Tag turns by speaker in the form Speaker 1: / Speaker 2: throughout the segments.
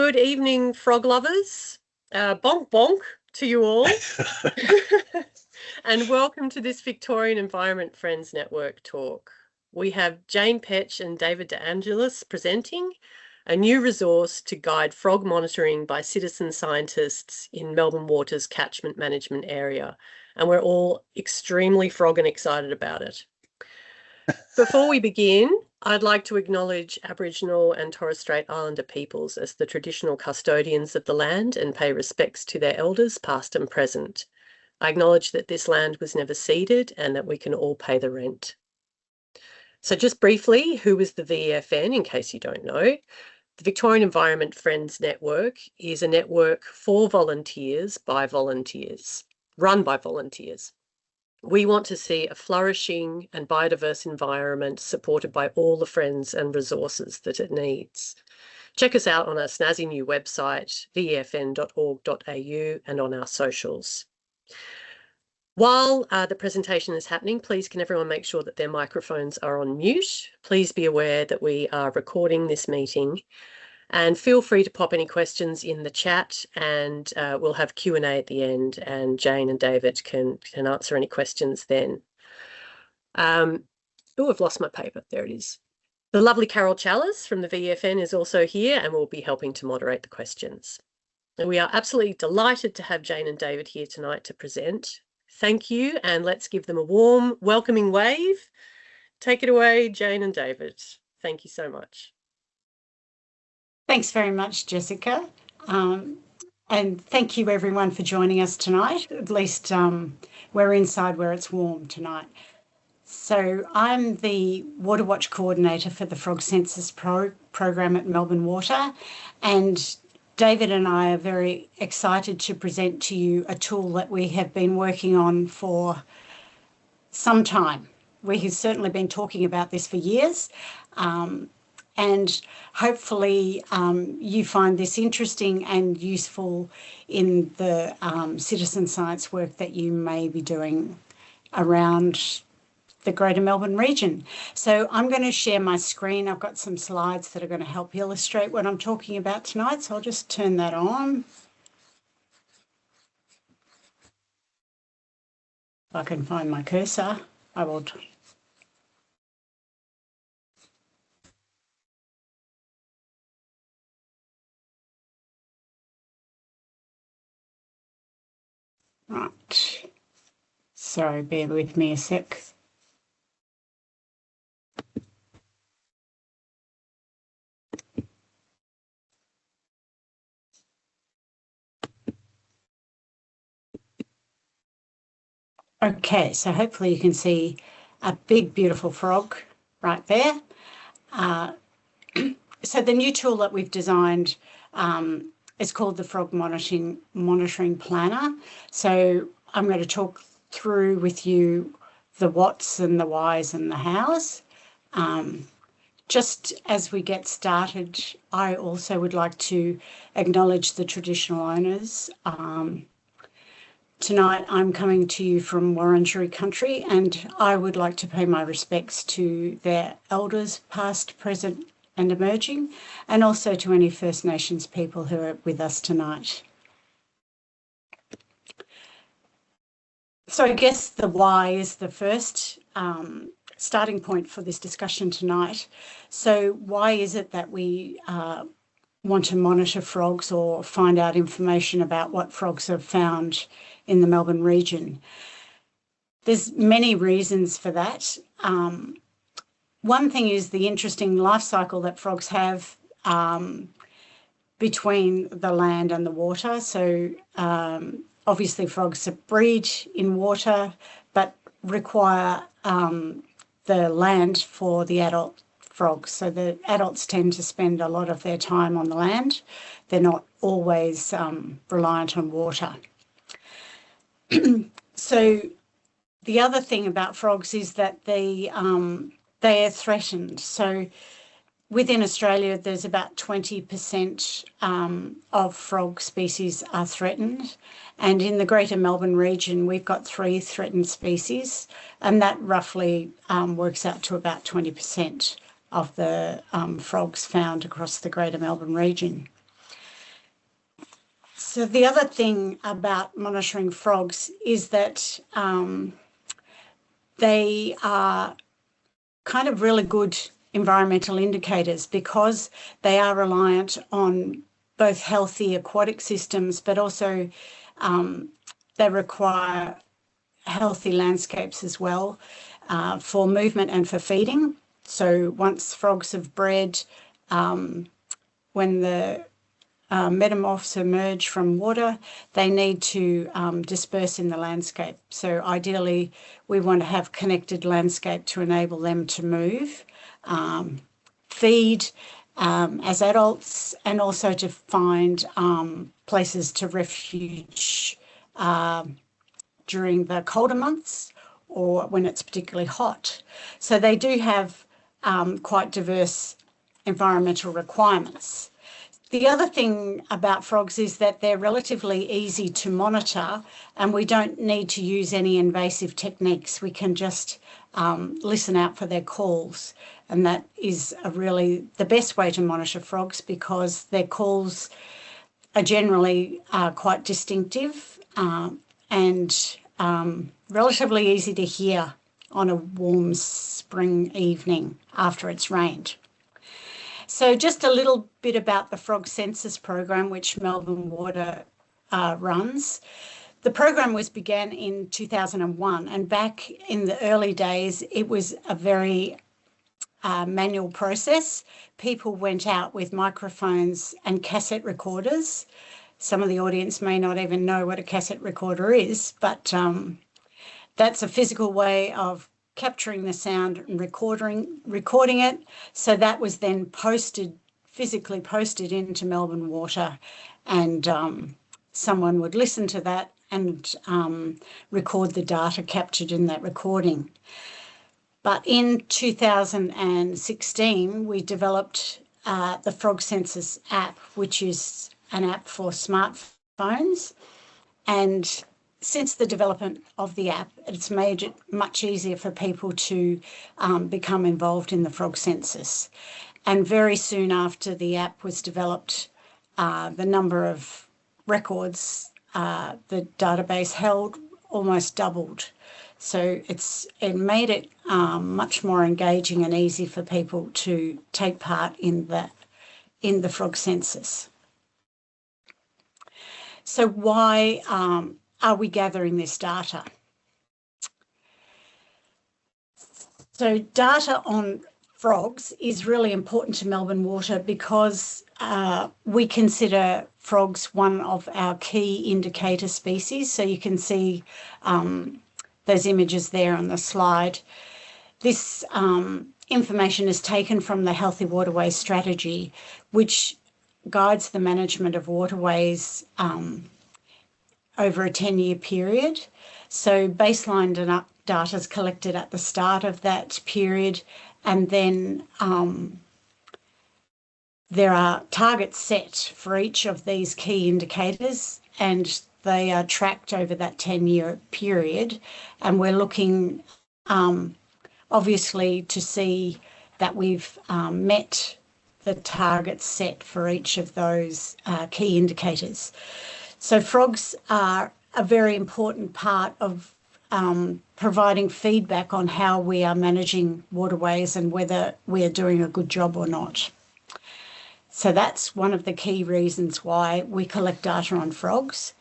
Speaker 1: Good evening, frog lovers. Bonk bonk to you all. And welcome to this Victorian Environment Friends Network talk. We have Jane Petch and David Angelis presenting a new resource to guide frog monitoring by citizen scientists in Melbourne Water's catchment management area. And we're all extremely frog and excited about it. Before we begin, I'd like to acknowledge Aboriginal and Torres Strait Islander peoples as the traditional custodians of the land and pay respects to their elders, past and present. I acknowledge that this land was never ceded and that we can all pay the rent. So just briefly, who is the VEFN, in case you don't know? The Victorian Environment Friends Network is a network for volunteers by volunteers, run by volunteers. We want to see a flourishing and biodiverse environment supported by all the friends and resources that it needs. Check us out on our snazzy new website, vefn.org.au, and on our socials. While the presentation is happening, please can everyone make sure that their microphones are on mute. Please be aware that we are recording this meeting. And feel free to pop any questions in the chat, and we'll have Q&A at the end, and Jane and David can answer any questions then. Oh, I've lost my paper. There it is. The lovely Carol Chalice from the VEFN is also here and will be helping to moderate the questions. And we are absolutely delighted to have Jane and David here tonight to present. Thank you, and let's give them a warm, welcoming wave. Take it away, Jane and David. Thank you so much.
Speaker 2: Thanks very much, Jessica. And thank you everyone for joining us tonight. At least we're inside where it's warm tonight. So I'm the Water Watch Coordinator for the Frog Census program at Melbourne Water. And David and I are very excited to present to you a tool that we have been working on for some time. We have certainly been talking about this for years. And hopefully you find this interesting and useful in the citizen science work that you may be doing around the Greater Melbourne region. So I'm going to share my screen. I've got some slides that are going to help illustrate what I'm talking about tonight. So I'll just turn that on. If I can find my cursor, I will. Right, sorry, bear with me a sec. Okay, so hopefully you can see a big, beautiful frog right there. So the new tool that we've designed it's called the Frog Monitoring Planner. So I'm going to talk through with you the whats and the whys and the hows. Just as we get started, I also would like to acknowledge the traditional owners. Tonight I'm coming to you from Wurundjeri country, and I would like to pay my respects to their elders, past, present, and emerging, and also to any First Nations people who are with us tonight. So I guess the why is the first starting point for this discussion tonight. So why is it that we want to monitor frogs or find out information about what frogs have found in the Melbourne region? There's many reasons for that. One thing is the interesting life cycle that frogs have between the land and the water. So obviously frogs breed in water, but require the land for the adult frogs. So the adults tend to spend a lot of their time on the land. They're not always reliant on water. So the other thing about frogs is that they are threatened. So within Australia, there's about 20% of frog species are threatened. And in the Greater Melbourne region, we've got 3 threatened species, and that roughly works out to about 20% of the frogs found across the Greater Melbourne region. So the other thing about monitoring frogs is that they are kind of really good environmental indicators because they are reliant on both healthy aquatic systems, but also they require healthy landscapes as well for movement and for feeding. So once frogs have bred, when the metamorphs emerge from water, they need to disperse in the landscape. So ideally, we want to have connected landscape to enable them to move, feed as adults, and also to find places to refuge during the colder months or when it's particularly hot. So they do have quite diverse environmental requirements. The other thing about frogs is that they're relatively easy to monitor and we don't need to use any invasive techniques. We can just listen out for their calls, and that is really the best way to monitor frogs because their calls are generally quite distinctive and relatively easy to hear on a warm spring evening after it's rained. So just a little bit about the frog census program, which Melbourne Water runs. The program began in 2001, and back in the early days, it was a very manual process. People went out with microphones and cassette recorders. Some of the audience may not even know what a cassette recorder is, but that's a physical way of capturing the sound and recording it. So that was then physically posted into Melbourne Water, and someone would listen to that and record the data captured in that recording. But in 2016, we developed the Frog Census app, which is an app for smartphones. And since the development of the app, it's made it much easier for people to become involved in the frog census. And very soon after the app was developed, the number of records the database held almost doubled. So it made it much more engaging and easy for people to take part in the frog census. So why are we gathering this data? So data on frogs is really important to Melbourne Water because we consider frogs one of our key indicator species. So you can see those images there on the slide. This information is taken from the Healthy Waterways Strategy, which guides the management of waterways over a 10-year period. So baseline data is collected at the start of that period, and then there are targets set for each of these key indicators, and they are tracked over that 10-year period. And we're looking obviously to see that we've met the targets set for each of those key indicators. So frogs are a very important part of providing feedback on how we are managing waterways and whether we are doing a good job or not. So that's one of the key reasons why we collect data on frogs.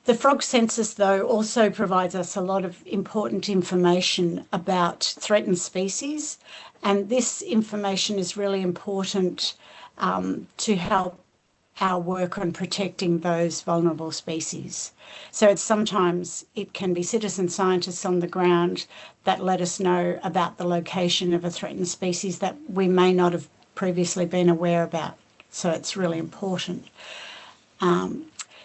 Speaker 2: The frog census, though, also provides us a lot of important information about threatened species, and this information is really important to help our work on protecting those vulnerable species. So sometimes it can be citizen scientists on the ground that let us know about the location of a threatened species that we may not have previously been aware about. So it's really important.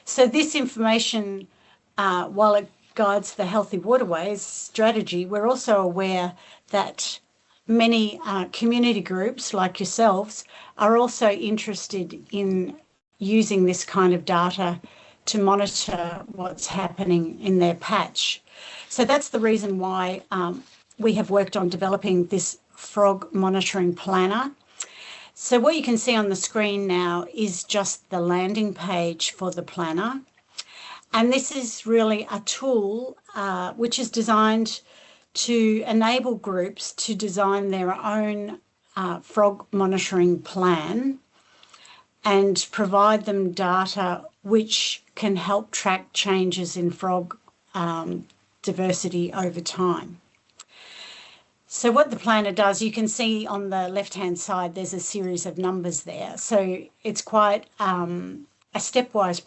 Speaker 2: So this information, while it guides the Healthy Waterways Strategy, we're also aware that many community groups like yourselves are also interested in using this kind of data to monitor what's happening in their patch. So that's the reason why we have worked on developing this frog monitoring planner. So what you can see on the screen now is just the landing page for the planner. And this is really a tool which is designed to enable groups to design their own frog monitoring plan and provide them data which can help track changes in frog diversity over time. So what the planner does, you can see on the left-hand side, there's a series of numbers there. So it's quite a stepwise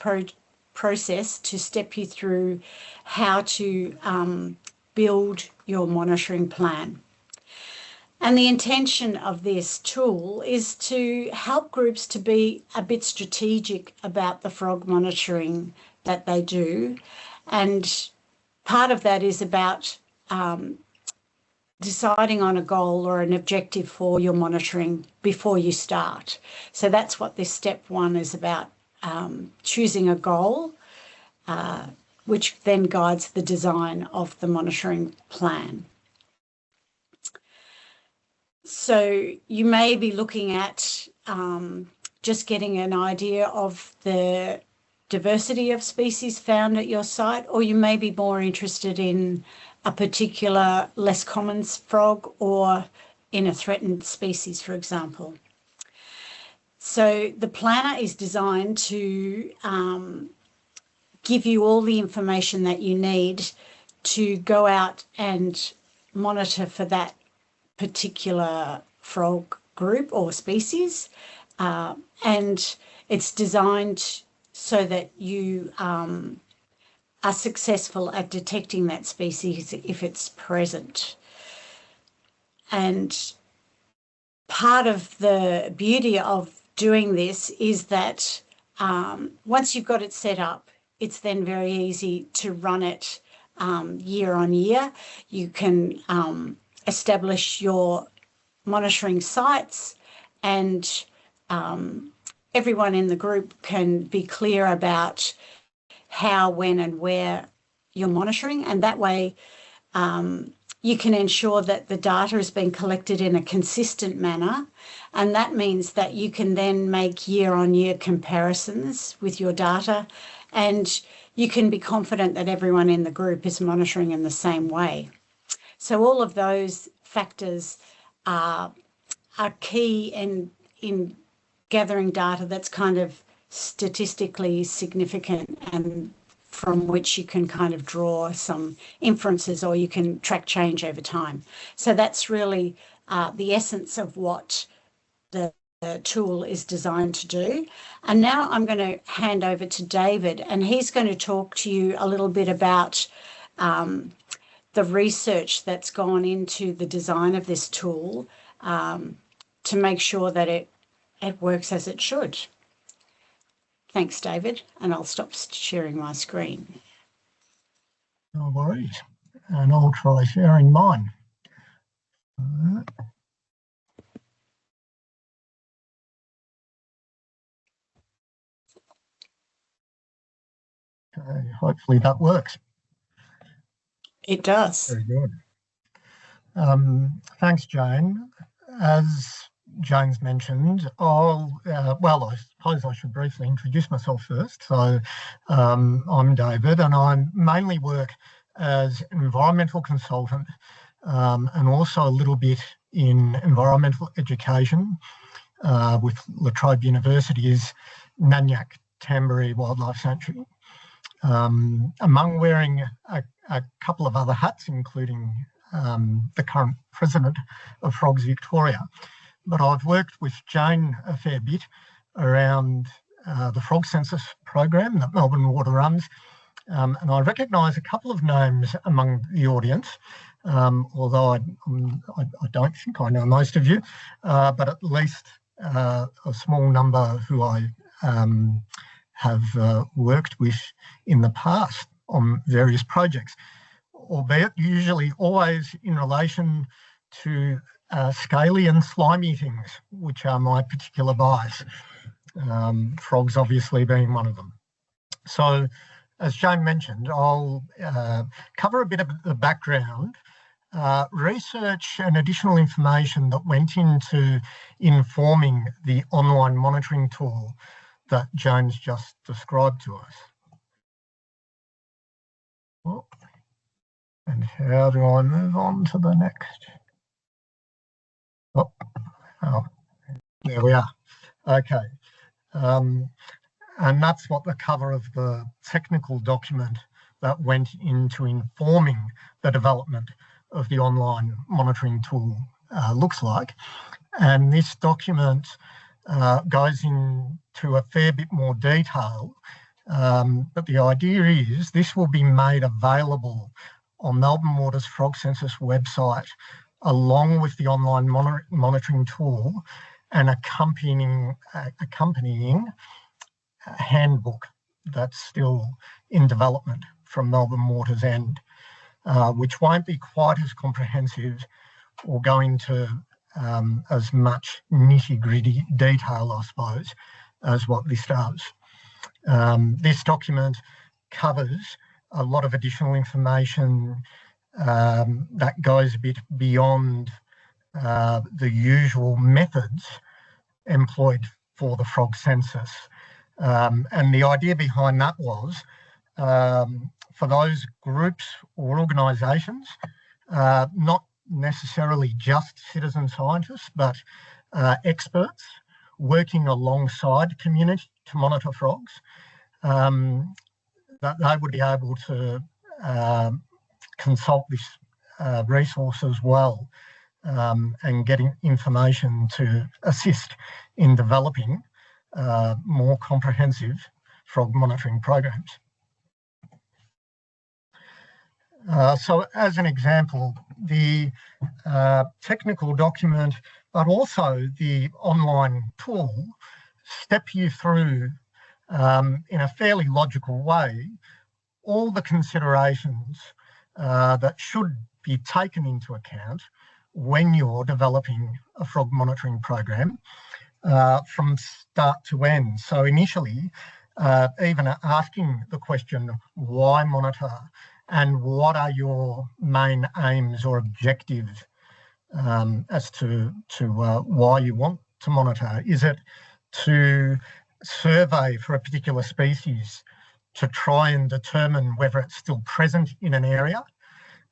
Speaker 2: process to step you through how to build your monitoring plan. And the intention of this tool is to help groups to be a bit strategic about the frog monitoring that they do. And part of that is about deciding on a goal or an objective for your monitoring before you start. So that's what this step one is about, choosing a goal, which then guides the design of the monitoring plan. So you may be looking at just getting an idea of the diversity of species found at your site, or you may be more interested in a particular less common frog or in a threatened species, for example. So the planner is designed to give you all the information that you need to go out and monitor for that particular frog group or species, and it's designed so that you are successful at detecting that species if it's present. And part of the beauty of doing this is that once you've got it set up, it's then very easy to run it year on year. You can establish your monitoring sites, and everyone in the group can be clear about how, when and where you're monitoring, and that way you can ensure that the data is being collected in a consistent manner, and that means that you can then make year-on-year comparisons with your data, and you can be confident that everyone in the group is monitoring in the same way. So all of those factors are key in gathering data that's kind of statistically significant and from which you can kind of draw some inferences, or you can track change over time. So that's really the essence of what the tool is designed to do. And now I'm going to hand over to David, and he's going to talk to you a little bit about the research that's gone into the design of this tool to make sure that it works as it should. Thanks, David, and I'll stop sharing my screen.
Speaker 3: No worries, and I'll try sharing mine. Okay, hopefully that works.
Speaker 2: It does.
Speaker 3: Very good. Thanks, Jane. As Jane's mentioned, well, I suppose I should briefly introduce myself first. So I'm David, and I mainly work as an environmental consultant and also a little bit in environmental education with La Trobe University's Nanyuck Tamboree Wildlife Sanctuary. Among wearing a couple of other hats, including the current president of Frogs Victoria. But I've worked with Jane a fair bit around the frog census program that Melbourne Water runs. And I recognise a couple of names among the audience, although I don't think I know most of you, but at least a small number who I have worked with in the past on various projects, albeit usually always in relation to scaly and slimy things, which are my particular bias, frogs obviously being one of them. So, as Jane mentioned, I'll cover a bit of the background research and additional information that went into informing the online monitoring tool that James just described to us. Oh, and how do I move on to the next? Oh, there we are. Okay. And that's what the cover of the technical document that went into informing the development of the online monitoring tool looks like. And this document goes into a fair bit more detail, but the idea is this will be made available on Melbourne Water's Frog Census website, along with the online monitoring tool and accompanying handbook that's still in development from Melbourne Water's end, which won't be quite as comprehensive or go into as much nitty-gritty detail, I suppose, as what this does. This document covers a lot of additional information that goes a bit beyond the usual methods employed for the frog census. And the idea behind that was for those groups or organisations, not necessarily just citizen scientists, but experts working alongside community to monitor frogs, that they would be able to consult this resource as well, and getting information to assist in developing more comprehensive frog monitoring programs. So as an example, the technical document, but also the online tool, step you through in a fairly logical way all the considerations that should be taken into account when you're developing a frog monitoring program from start to end. So initially, even asking the question, why monitor, and what are your main aims or objectives as to why you want to monitor? Is it to survey for a particular species to try and determine whether it's still present in an area,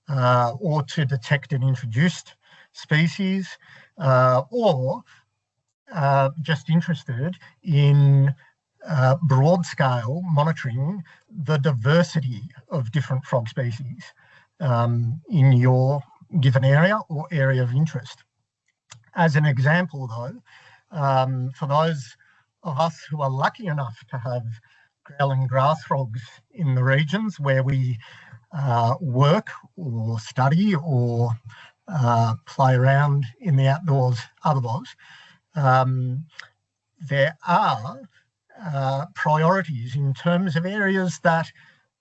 Speaker 3: or to detect an introduced species, or just interested in broad scale monitoring the diversity of different frog species in your given area or area of interest. As an example though, for those of us who are lucky enough to have growling grass frogs in the regions where we work or study or play around in the outdoors otherwise, there are priorities in terms of areas that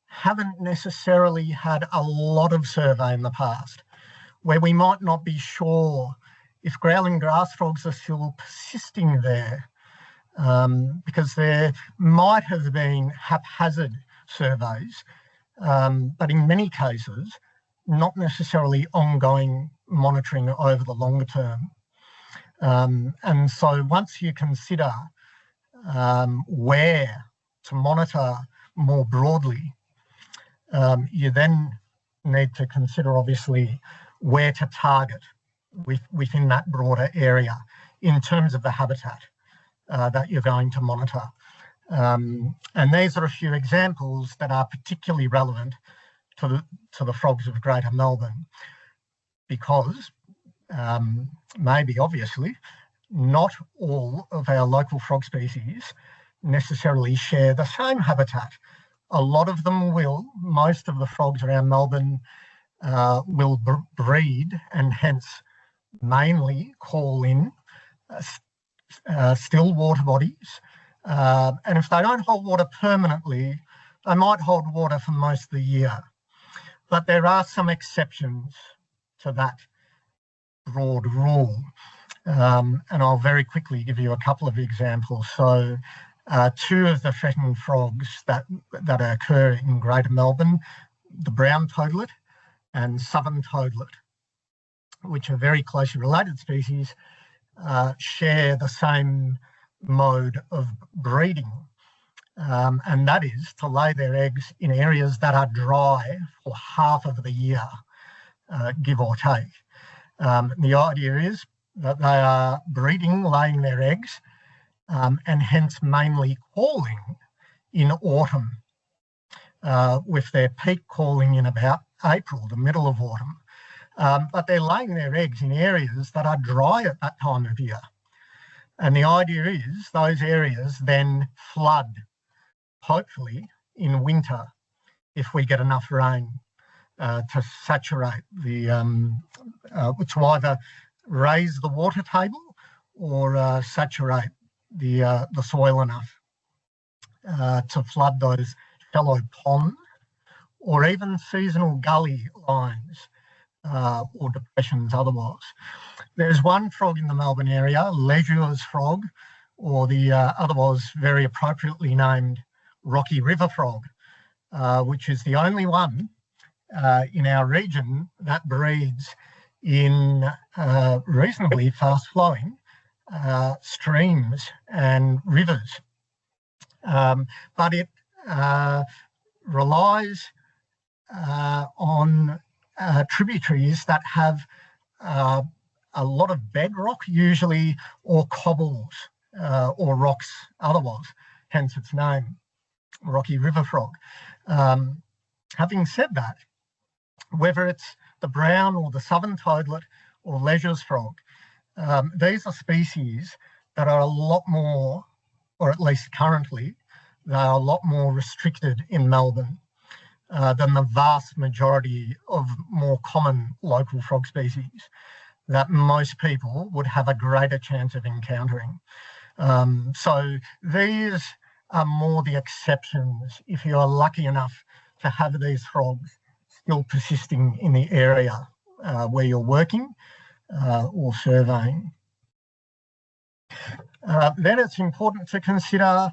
Speaker 3: haven't necessarily had a lot of survey in the past, where we might not be sure if growling grass frogs are still persisting there, because there might have been haphazard surveys, but in many cases, not necessarily ongoing monitoring over the longer term. And so once you consider where to monitor more broadly, you then need to consider obviously where to target within that broader area in terms of the habitat that you're going to monitor. And these are a few examples that are particularly relevant to the frogs of Greater Melbourne, because maybe obviously not all of our local frog species necessarily share the same habitat. A lot of them will. Most of the frogs around Melbourne will breed and hence mainly call in still water bodies. And if they don't hold water permanently, they might hold water for most of the year. But there are some exceptions to that broad rule. And I'll very quickly give you a couple of examples. So two of the threatened frogs that occur in Greater Melbourne, the brown toadlet and southern toadlet. which are very closely related species, share the same mode of breeding. And that is to lay their eggs in areas that are dry for half of the year, give or take. The idea is that they are breeding, laying their eggs, and hence mainly calling in autumn, with their peak calling in about April, the middle of autumn. But they're laying their eggs in areas that are dry at that time of year. And the idea is those areas then flood, hopefully, in winter if we get enough rain to saturate the, to either raise the water table or saturate the soil enough to flood those shallow ponds or even seasonal gully lines or depressions otherwise. There's one frog in the Melbourne area, Leisure's frog, or the otherwise very appropriately named Rocky River frog, which is the only one in our region that breeds in reasonably fast-flowing streams and rivers. But it relies on tributaries that have a lot of bedrock usually, or cobbles or rocks otherwise, hence its name, Rocky River frog. Having said that, whether it's the brown or the southern toadlet or Leisure's frog, these are species that are a lot more, or at least currently, they are a lot more restricted in Melbourne than the vast majority of more common local frog species that most people would have a greater chance of encountering. So these are more the exceptions if you are lucky enough to have these frogs still persisting in the area where you're working or surveying. Then it's important to consider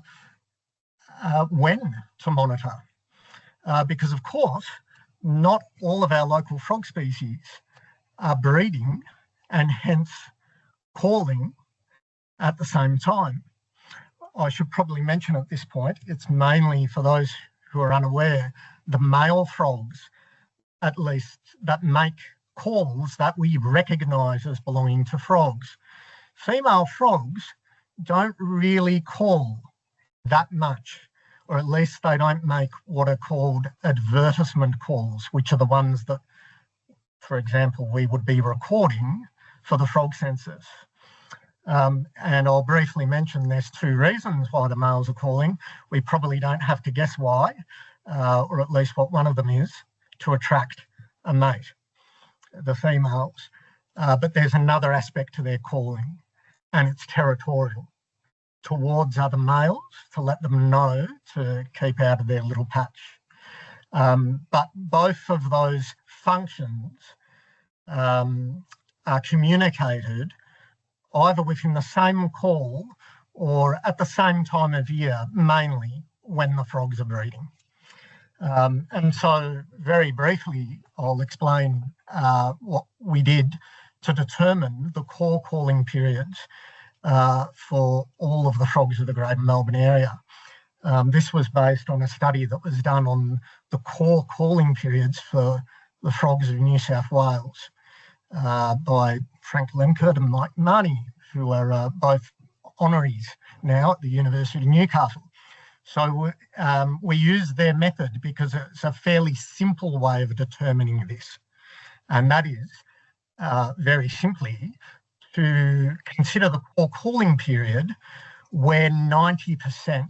Speaker 3: when to monitor, because of course, not all of our local frog species are breeding and hence calling at the same time. I should probably mention at this point, it's mainly for those who are unaware, the male frogs, at least, that make calls that we recognise as belonging to frogs. Female frogs don't really call that much, or at least they don't make what are called advertisement calls, which are the ones that, for example, we would be recording for the frog census. And I'll briefly mention there's two reasons why the males are calling. We probably don't have to guess why, or at least what one of them is, to attract a mate, the females. But there's another aspect to their calling, and it's territorial, towards other males to let them know to keep out of their little patch. But both of those functions are communicated either within the same call or at the same time of year, mainly when the frogs are breeding. And so very briefly, I'll explain what we did to determine the call calling periods for all of the frogs of the Greater Melbourne area. This was based on a study that was done on the core calling periods for the frogs of New South Wales by Frank Lemkert and Mike Marnie, who are both honorees now at the University of Newcastle. So we use their method because it's a fairly simple way of determining this. And that is very simply to consider the call calling period where 90%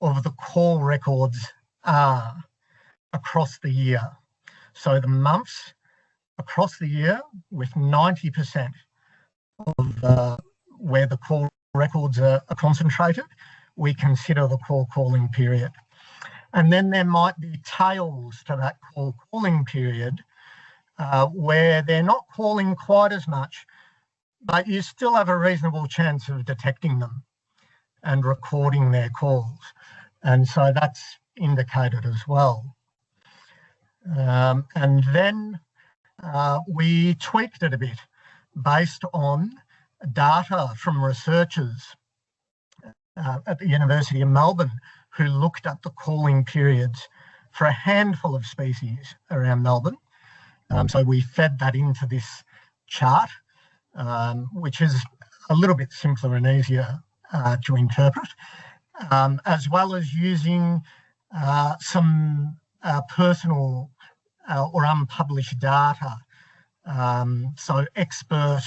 Speaker 3: of the call records are across the year. So the months across the year with 90% of where the call records are concentrated, we consider the call calling period. And then there might be tails to that call calling period where they're not calling quite as much, but you still have a reasonable chance of detecting them and recording their calls. And so that's indicated as well. And then we tweaked it a bit based on data from researchers at the University of Melbourne who looked at the calling periods for a handful of species around Melbourne. So we fed that into this chart, which is a little bit simpler and easier to interpret, as well as using some personal or unpublished data. So expert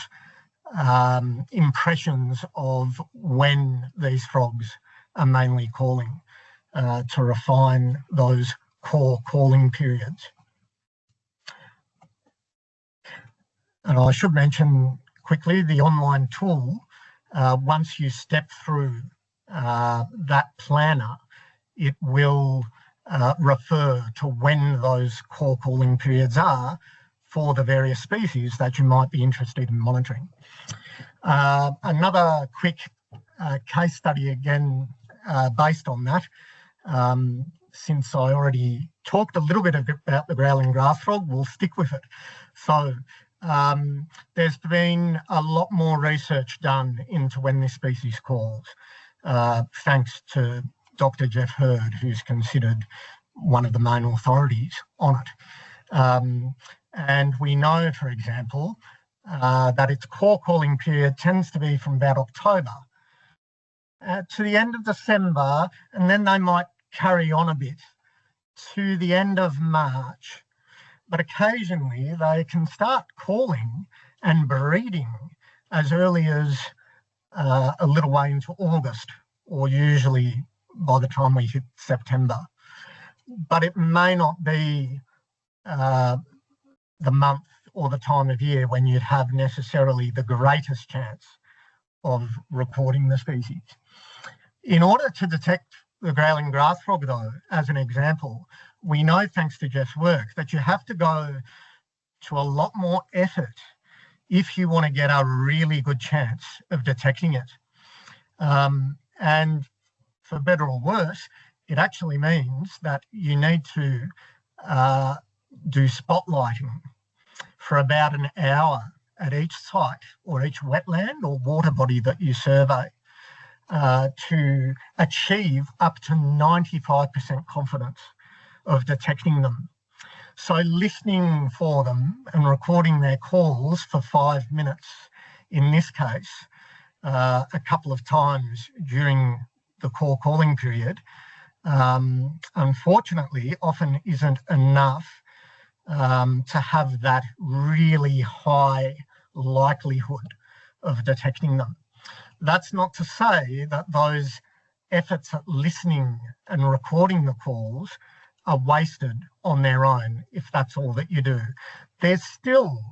Speaker 3: impressions of when these frogs are mainly calling to refine those core calling periods. And I should mention quickly the online tool, once you step through that planner, it will refer to when those core calling periods are for the various species that you might be interested in monitoring. Another quick case study again based on that, since I already talked a little bit about the growling grass frog, we'll stick with it. So there's been a lot more research done into when this species calls, thanks to Dr. Jeff Hurd, who's considered one of the main authorities on it. And we know, for example, that its core calling period tends to be from about October to the end of December, and then they might carry on a bit to the end of March. But occasionally they can start calling and breeding as early as a little way into August, or usually by the time we hit September. But it may not be the month or the time of year when you'd have necessarily the greatest chance of recording the species. In order to detect the growling grass frog, though, as an example, we know, thanks to Jeff's work, that you have to go to a lot more effort if you want to get a really good chance of detecting it. And for better or worse, it actually means that you need to do spotlighting for about an hour at each site or each wetland or water body that you survey to achieve up to 95% confidence of detecting them. So listening for them and recording their calls for 5 minutes, in this case, a couple of times during the core calling period, unfortunately often isn't enough to have that really high likelihood of detecting them. That's not to say that those efforts at listening and recording the calls are wasted on their own if that's all that you do. There's still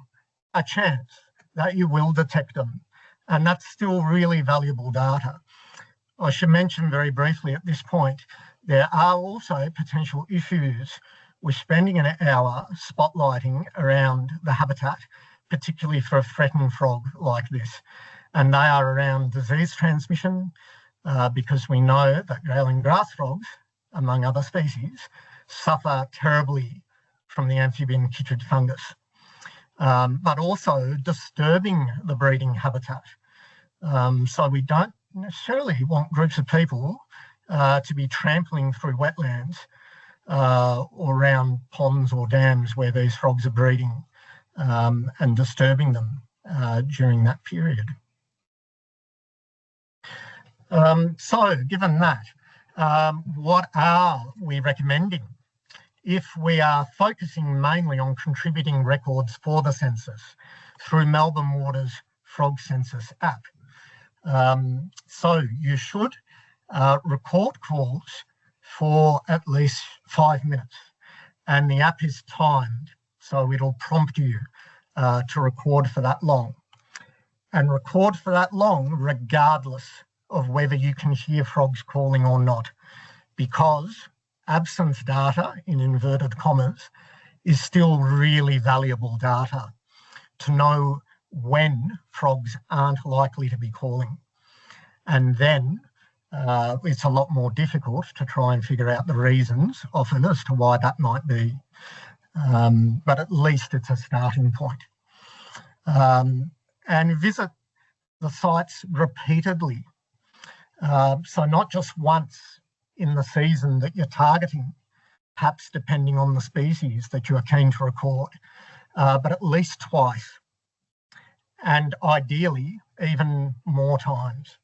Speaker 3: a chance that you will detect them, and that's still really valuable data. I should mention very briefly at this point, there are also potential issues with spending an hour spotlighting around the habitat, particularly for a threatened frog like this. And they are around disease transmission, because we know that growling grass frogs, among other species, suffer terribly from the amphibian chytrid fungus, but also disturbing the breeding habitat. So we don't necessarily want groups of people to be trampling through wetlands or around ponds or dams where these frogs are breeding and disturbing them during that period. So given that, what are we recommending if we are focusing mainly on contributing records for the census through Melbourne Water's Frog Census app? So you should record calls for at least 5 minutes, and the app is timed, so it'll prompt you to record for that long, and record for that long regardless of whether you can hear frogs calling or not, because absence data, in inverted commas, is still really valuable data to know when frogs aren't likely to be calling. And then it's a lot more difficult to try and figure out the reasons often as to why that might be. but at least it's a starting point. And visit the sites repeatedly. So not just once in the season that you're targeting, perhaps depending on the species that you are keen to record, but at least twice, and ideally even more times,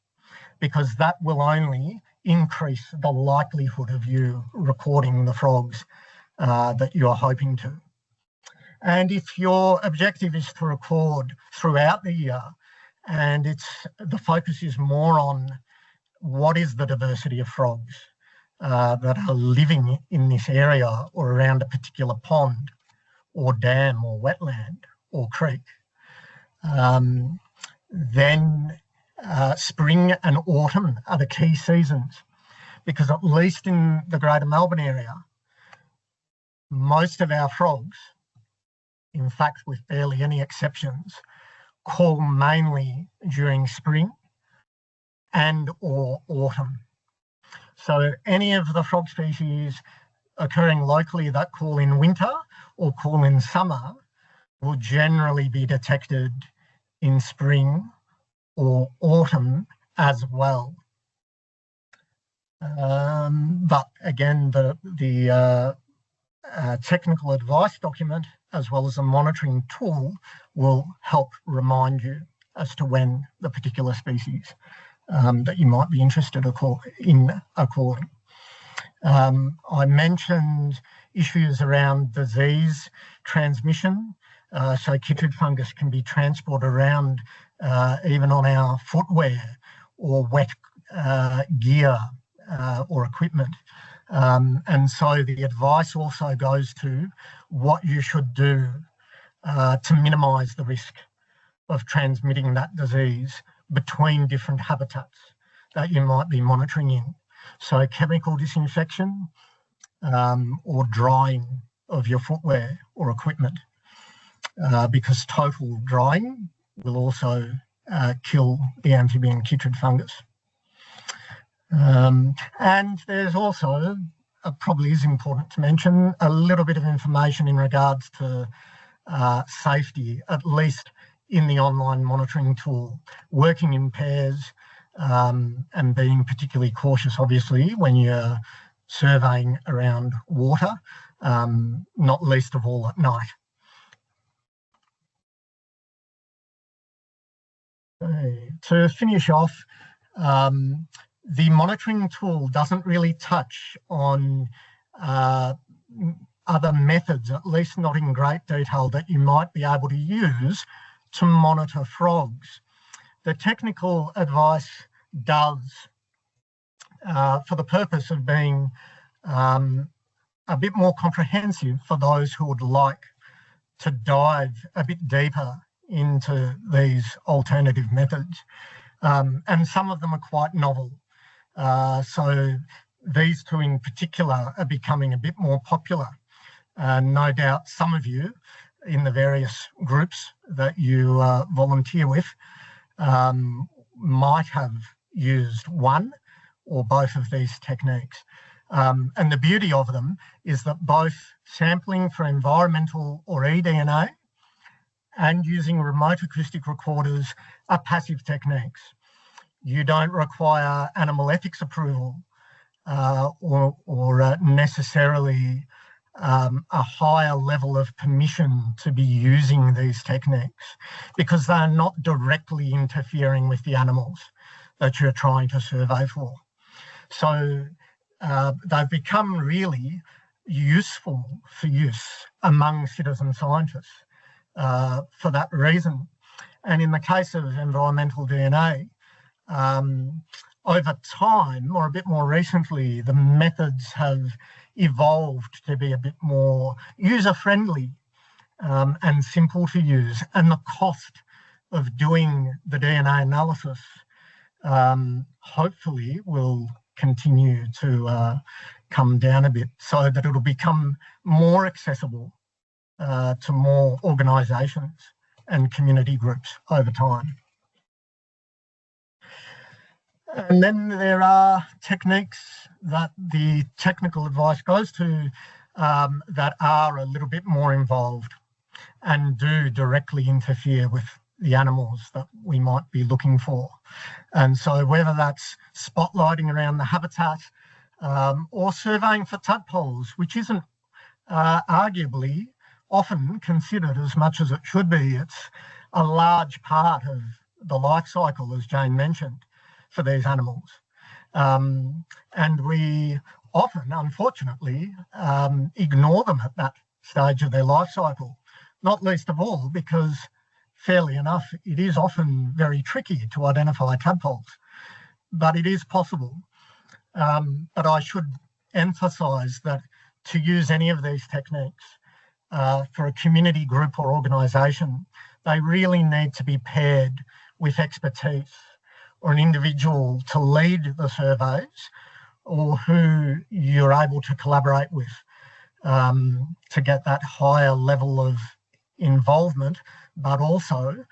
Speaker 3: because that will only increase the likelihood of you recording the frogs that you're hoping to. And if your objective is to record throughout the year, and the focus is more on what is the diversity of frogs that are living in this area or around a particular pond or dam or wetland or creek, then spring and autumn are the key seasons, because at least in the Greater Melbourne area, most of our frogs, in fact with barely any exceptions, call mainly during spring and or autumn. So any of the frog species occurring locally that call in winter or call in summer will generally be detected in spring or autumn as well. But again, the technical advice document, as well as a monitoring tool, will help remind you as to when the particular species that you might be interested in are calling. I mentioned issues around disease transmission. So chytrid fungus can be transported around even on our footwear or wet gear or equipment. And so the advice also goes to what you should do to minimise the risk of transmitting that disease between different habitats that you might be monitoring in. So chemical disinfection or drying of your footwear or equipment, because total drying will also kill the amphibian chytrid fungus. And there's also, probably is important to mention, a little bit of information in regards to safety, at least in the online monitoring tool, working in pairs and being particularly cautious, obviously, when you're surveying around water, not least of all at night. To finish off, the monitoring tool doesn't really touch on other methods, at least not in great detail, that you might be able to use to monitor frogs. The technical advice does, for the purpose of being a bit more comprehensive for those who would like to dive a bit deeper into these alternative methods. And some of them are quite novel. So these two in particular are becoming a bit more popular. No doubt some of you in the various groups that you volunteer with might have used one or both of these techniques. And the beauty of them is that both sampling for environmental or eDNA and using remote acoustic recorders are passive techniques. You don't require animal ethics approval or necessarily a higher level of permission to be using these techniques, because they're not directly interfering with the animals that you're trying to survey for. So they've become really useful for use among citizen scientists for that reason. And in the case of environmental DNA, over time, or a bit more recently, the methods have evolved to be a bit more user-friendly and simple to use. And the cost of doing the DNA analysis hopefully will continue to come down a bit, so that it'll become more accessible to more organisations and community groups over time. And then there are techniques that the technical advice goes to that are a little bit more involved and do directly interfere with the animals that we might be looking for. And so whether that's spotlighting around the habitat or surveying for tadpoles, which isn't arguably often considered as much as it should be. It's a large part of the life cycle, as Jane mentioned, for these animals. And we often, unfortunately, ignore them at that stage of their life cycle, not least of all because, fairly enough, it is often very tricky to identify tadpoles, but it is possible. But I should emphasise that to use any of these techniques for a community group or organisation, they really need to be paired with expertise or an individual to lead the surveys or who you're able to collaborate with to get that higher level of involvement, but also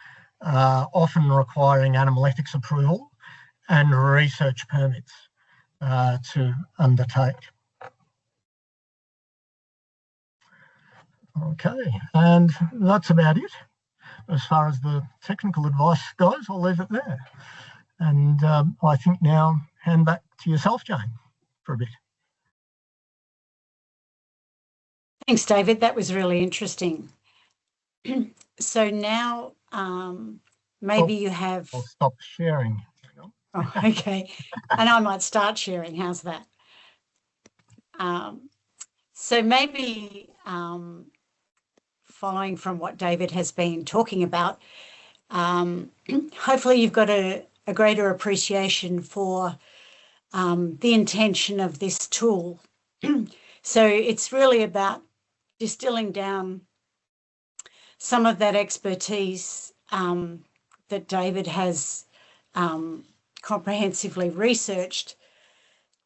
Speaker 3: often requiring animal ethics approval and research permits to undertake. Okay, and that's about it. As far as the technical advice goes, I'll leave it there. And I think now hand back to yourself, Jane, for a bit.
Speaker 2: Thanks, David. That was really interesting. So now maybe you have...
Speaker 3: I'll stop sharing.
Speaker 2: Oh, okay. And I might start sharing. How's that? So maybe following from what David has been talking about, hopefully you've got a greater appreciation for the intention of this tool. So it's really about distilling down some of that expertise that David has comprehensively researched,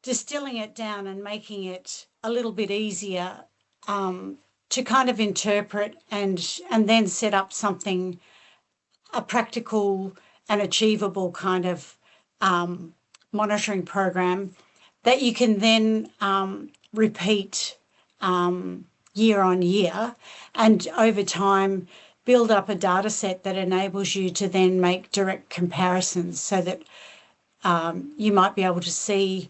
Speaker 2: distilling it down and making it a little bit easier to kind of interpret and then set up something, a practical and achievable kind of monitoring program that you can then repeat year on year, and over time build up a data set that enables you to then make direct comparisons so that you might be able to see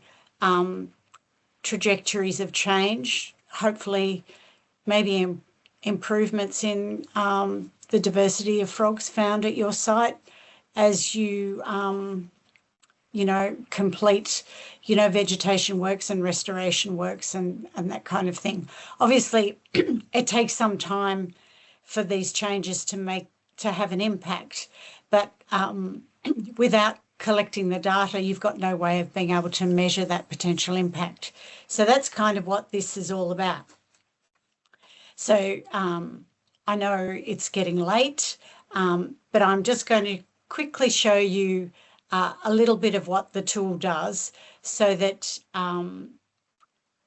Speaker 2: trajectories of change, hopefully maybe improvements in the diversity of frogs found at your site as you, complete, vegetation works and restoration works and that kind of thing. Obviously, it takes some time for these changes to have an impact, but without collecting the data, you've got no way of being able to measure that potential impact. So that's kind of what this is all about. So I know it's getting late, but I'm just going to quickly show you a little bit of what the tool does so that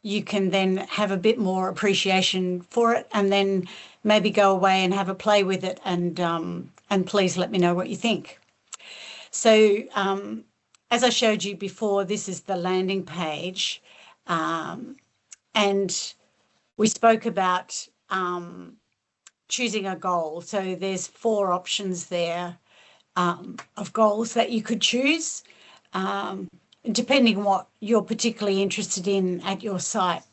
Speaker 2: you can then have a bit more appreciation for it and then maybe go away and have a play with it and please let me know what you think. So as I showed you before, this is the landing page and we spoke about choosing a goal. So there's 4 options there of goals that you could choose, depending on what you're particularly interested in at your site.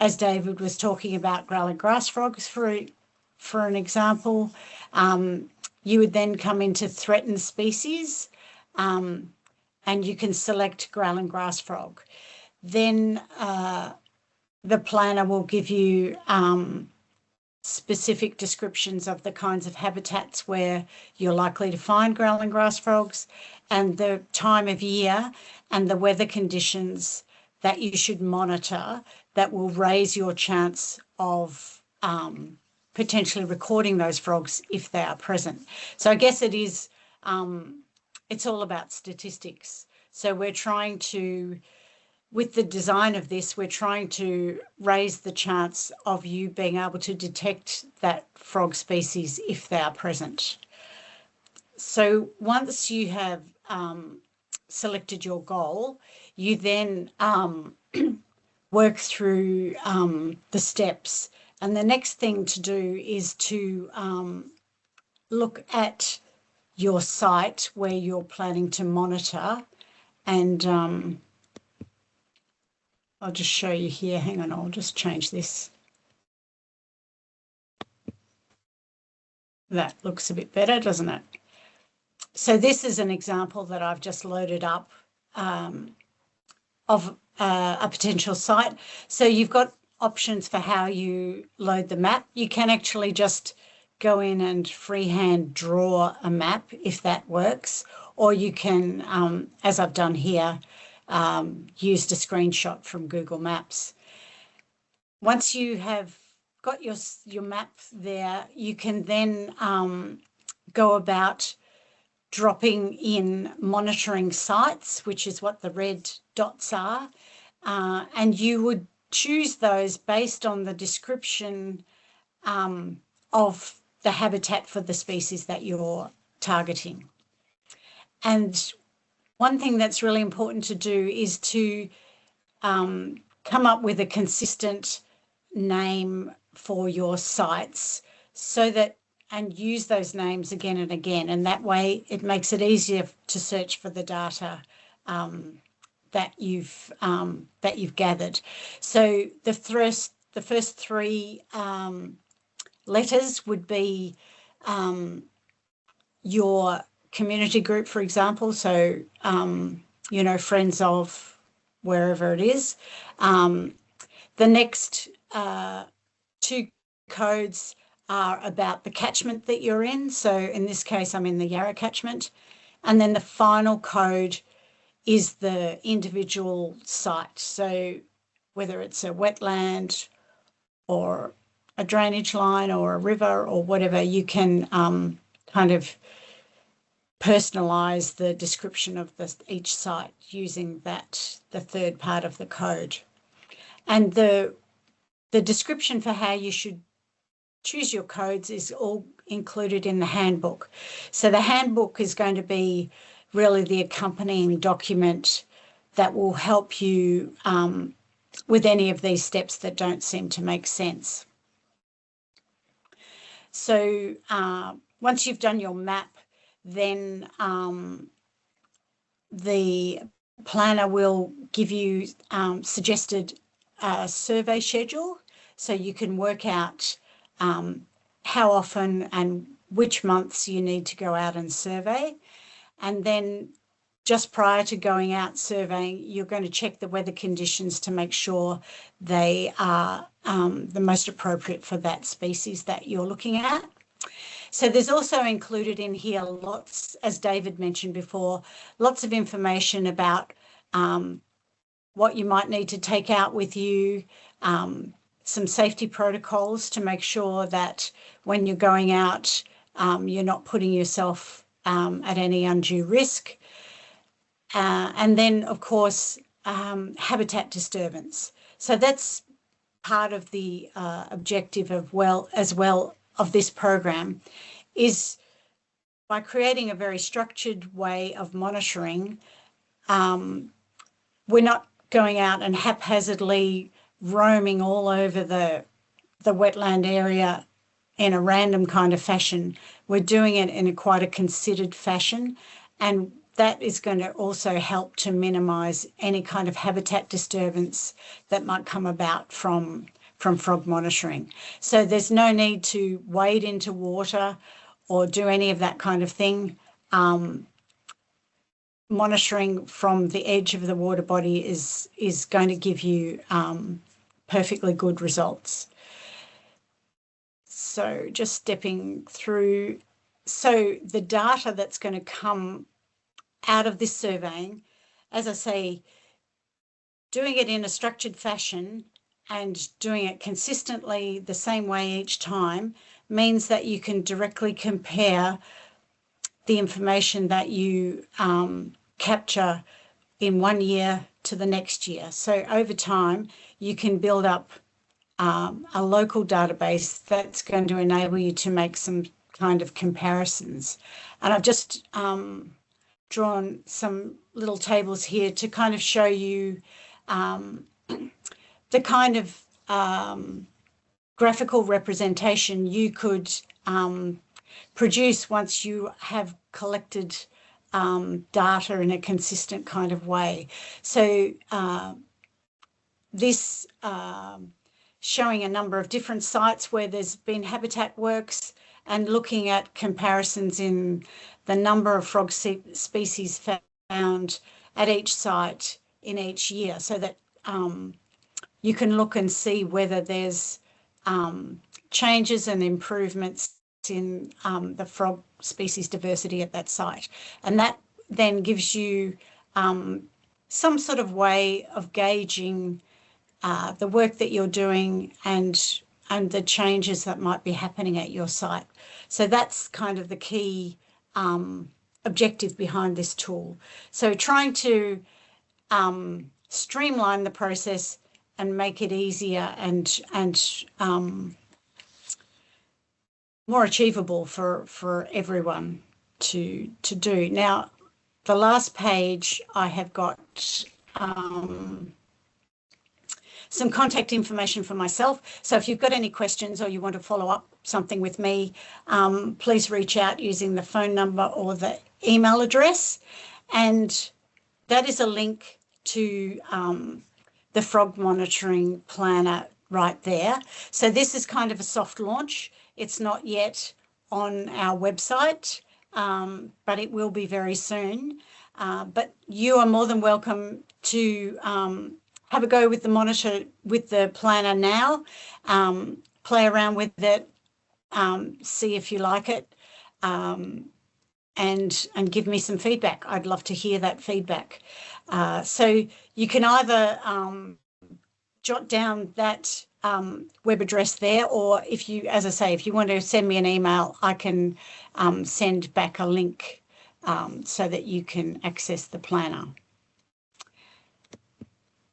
Speaker 2: As David was talking about growling grass frogs, for an example, you would then come into threatened species and you can select growling grass frog. Then the planner will give you specific descriptions of the kinds of habitats where you're likely to find growling grass frogs and the time of year and the weather conditions that you should monitor that will raise your chance of potentially recording those frogs if they are present. So I guess it is, it's all about statistics. So we're trying to, with the design of this, we're trying to raise the chance of you being able to detect that frog species if they are present. So once you have selected your goal, you then work through the steps. And the next thing to do is to look at your site where you're planning to monitor. And I'll just show you here. Hang on, I'll just change this. That looks a bit better, doesn't it? So this is an example that I've just loaded up of a potential site. So you've got options for how you load the map. You can actually just go in and freehand draw a map if that works, or you can, as I've done here, use a screenshot from Google Maps. Once you have got your map there, you can then go about dropping in monitoring sites, which is what the red dots are, and you would choose those based on the description of the habitat for the species that you're targeting. And one thing that's really important to do is to come up with a consistent name for your sites, so that, and use those names again and again, and that way it makes it easier to search for the data that you've gathered. So the first three letters would be your community group, for example. So you know, friends of wherever it is. The next two codes are about the catchment that you're in. So in this case, I'm in the Yarra catchment. And then the final code is the individual site. So whether it's a wetland or a drainage line or a river or whatever, you can kind of personalize the description of each site using the third part of the code. And the description for how you should choose your codes is all included in the handbook. So the handbook is going to be really the accompanying document that will help you with any of these steps that don't seem to make sense. So once you've done your map, then the planner will give you suggested survey schedule, so you can work out how often and which months you need to go out and survey. And then just prior to going out surveying, you're going to check the weather conditions to make sure they are the most appropriate for that species that you're looking at. So there's also included in here lots, as David mentioned before, lots of information about what you might need to take out with you, some safety protocols to make sure that when you're going out, you're not putting yourself at any undue risk. And then, of course, habitat disturbance. So that's part of the objective of this program, is by creating a very structured way of monitoring, we're not going out and haphazardly roaming all over the wetland area in a random kind of fashion. We're doing it in quite a considered fashion, and that is going to also help to minimise any kind of habitat disturbance that might come about from frog monitoring. So there's no need to wade into water or do any of that kind of thing. Monitoring from the edge of the water body is going to give you perfectly good results. So just stepping through. So the data that's going to come out of this surveying, as I say, doing it in a structured fashion and doing it consistently the same way each time means that you can directly compare the information that you capture in 1 year to the next year. So over time, you can build up a local database that's going to enable you to make some kind of comparisons. And I've just drawn some little tables here to kind of show you the kind of graphical representation you could produce once you have collected data in a consistent kind of way. So this showing a number of different sites where there's been habitat works and looking at comparisons in the number of frog species found at each site in each year, so that you can look and see whether there's changes and improvements in the frog species diversity at that site. And that then gives you some sort of way of gauging the work that you're doing and the changes that might be happening at your site. So that's kind of the key objective behind this tool. So trying to streamline the process and make it easier and more achievable for everyone to do. Now, the last page I have got some contact information for myself. So if you've got any questions or you want to follow up something with me, please reach out using the phone number or the email address. And that is a link to the frog monitoring planner right there. So this is kind of a soft launch. It's not yet on our website, but it will be very soon. But you are more than welcome to have a go with the monitor, with the planner now, play around with it, see if you like it, and give me some feedback. I'd love to hear that feedback. So you can either jot down that web address there, or if you, as I say, if you want to send me an email, I can send back a link so that you can access the planner.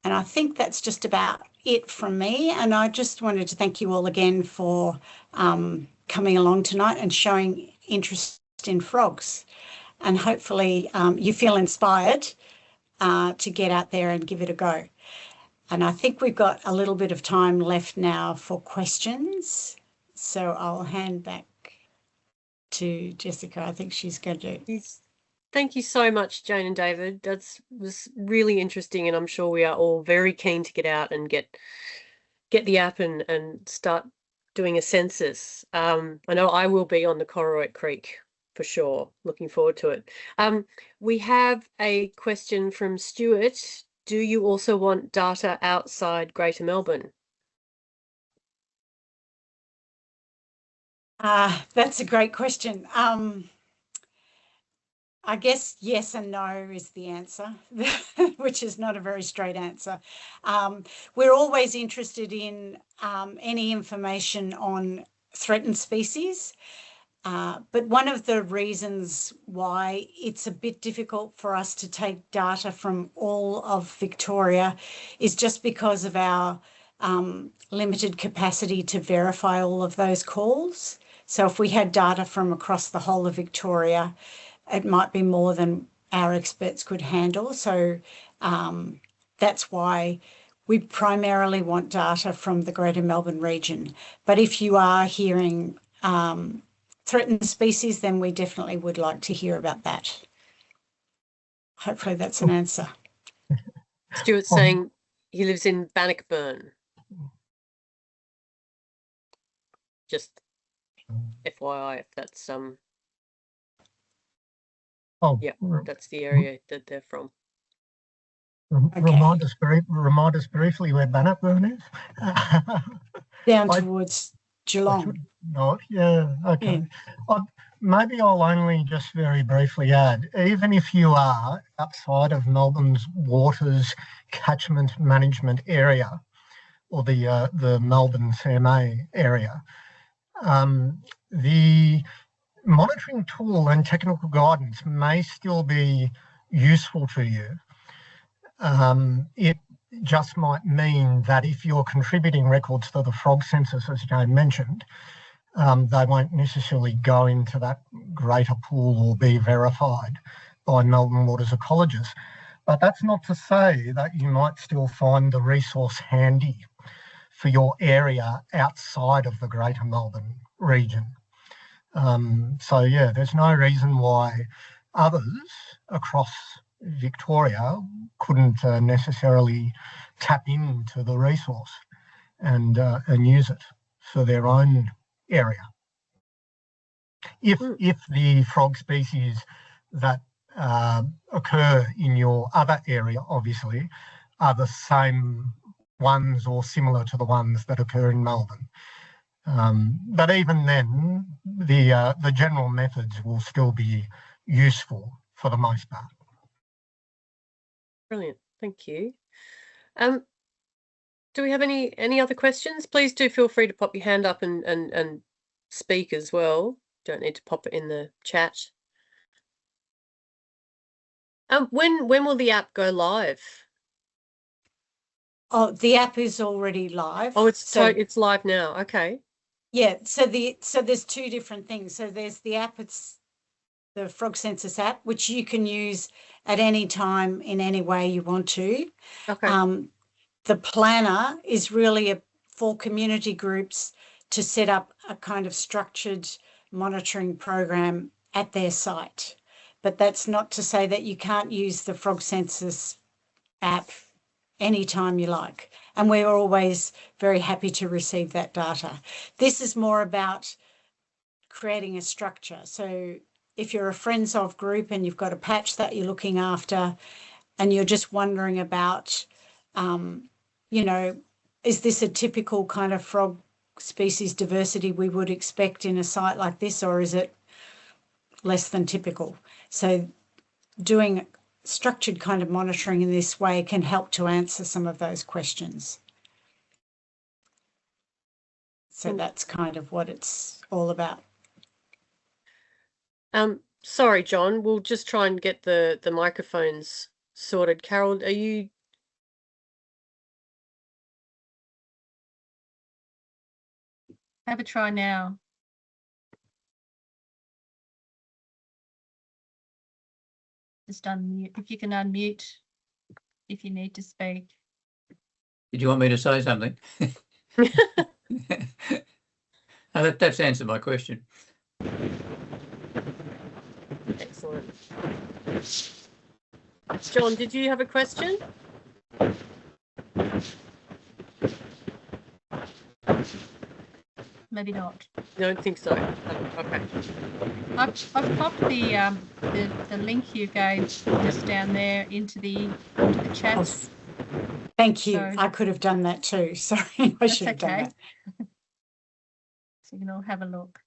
Speaker 2: And I think that's just about it from me. And I just wanted to thank you all again for coming along tonight and showing interest in frogs. And hopefully you feel inspired to get out there and give it a go. And I think we've got a little bit of time left now for questions. So I'll hand back to Jessica. I think she's going to.
Speaker 1: Thank you so much, Jane and David. That was really interesting, and I'm sure we are all very keen to get out and get the app and start doing a census. I know I will be on the Cororoit Creek for sure. Looking forward to it. We have a question from Stuart. Do you also want data outside Greater Melbourne?
Speaker 2: That's a great question. I guess yes and no is the answer, which is not a very straight answer. We're always interested in any information on threatened species, but one of the reasons why it's a bit difficult for us to take data from all of Victoria is just because of our limited capacity to verify all of those calls. So if we had data from across the whole of Victoria, it might be more than our experts could handle. So that's why we primarily want data from the Greater Melbourne region. But if you are hearing threatened species, then we definitely would like to hear about that. Hopefully that's an answer.
Speaker 1: Stuart's saying he lives in Bannockburn. Just FYI, if that's yeah, that's the area that they're from.
Speaker 3: Okay. Remind us briefly where Bannockburn is.
Speaker 2: Down towards Geelong.
Speaker 3: No, yeah, okay. Yeah. Maybe I'll only just very briefly add, even if you are outside of Melbourne's waters catchment management area, or the Melbourne CMA area, the monitoring tool and technical guidance may still be useful to you. It just might mean that if you're contributing records to the frog census, as Jane mentioned, they won't necessarily go into that greater pool or be verified by Melbourne waters ecologists. But that's not to say that you might still find the resource handy for your area outside of the Greater Melbourne region. So yeah, there's no reason why others across Victoria couldn't necessarily tap into the resource and use it for their own area. If the frog species that occur in your other area, obviously, are the same ones or similar to the ones that occur in Melbourne. But even then, the general methods will still be useful for the most part.
Speaker 1: Brilliant, thank you. Do we have any other questions? Please do feel free to pop your hand up and speak as well. Don't need to pop it in the chat. When will the app go live?
Speaker 2: Oh, the app is already live.
Speaker 1: Oh, it's live now. Okay.
Speaker 2: Yeah. So there's two different things. So there's the app. It's the Frog Census app, which you can use at any time in any way you want to.
Speaker 1: Okay.
Speaker 2: The planner is really for community groups to set up a kind of structured monitoring program at their site. But that's not to say that you can't use the Frog Census app anytime you like. And we're always very happy to receive that data. This is more about creating a structure. So if you're a Friends of group and you've got a patch that you're looking after and you're just wondering about, you know, is this a typical kind of frog species diversity we would expect in a site like this, or is it less than typical? So doing structured kind of monitoring in this way can help to answer some of those questions. So that's kind of what it's all about.
Speaker 1: Sorry, John, we'll just try and get the microphones sorted. Carol, are you?
Speaker 4: Have a try now. Just unmute. If you can unmute, if you need to speak.
Speaker 5: Did you want me to say something? That's answered my question.
Speaker 1: Excellent. John, did you have a question?
Speaker 4: Maybe not.
Speaker 1: Don't think so. Okay.
Speaker 4: I've popped the link you gave just down there into the chats.
Speaker 2: Thank you. So, I could have done that too. Sorry, I should have done that.
Speaker 4: So you can all have a look.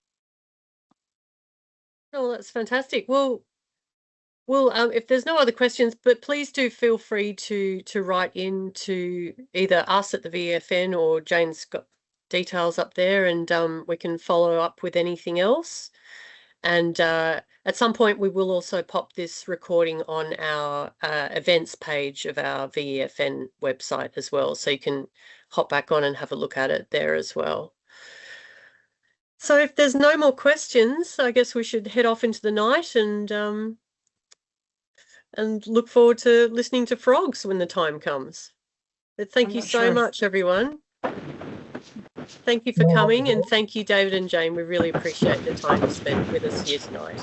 Speaker 1: Oh, that's fantastic. Well, if there's no other questions, but please do feel free to write in to either us at the VEFN or Jane's got details up there, and we can follow up with anything else. And at some point we will also pop this recording on our events page of our VEFN website as well, so you can hop back on and have a look at it there as well. So if there's no more questions, I guess we should head off into the night and look forward to listening to frogs when the time comes. But thank you so much, everyone. Thank you for coming, and thank you, David and Jane. We really appreciate the time you spent with us here tonight.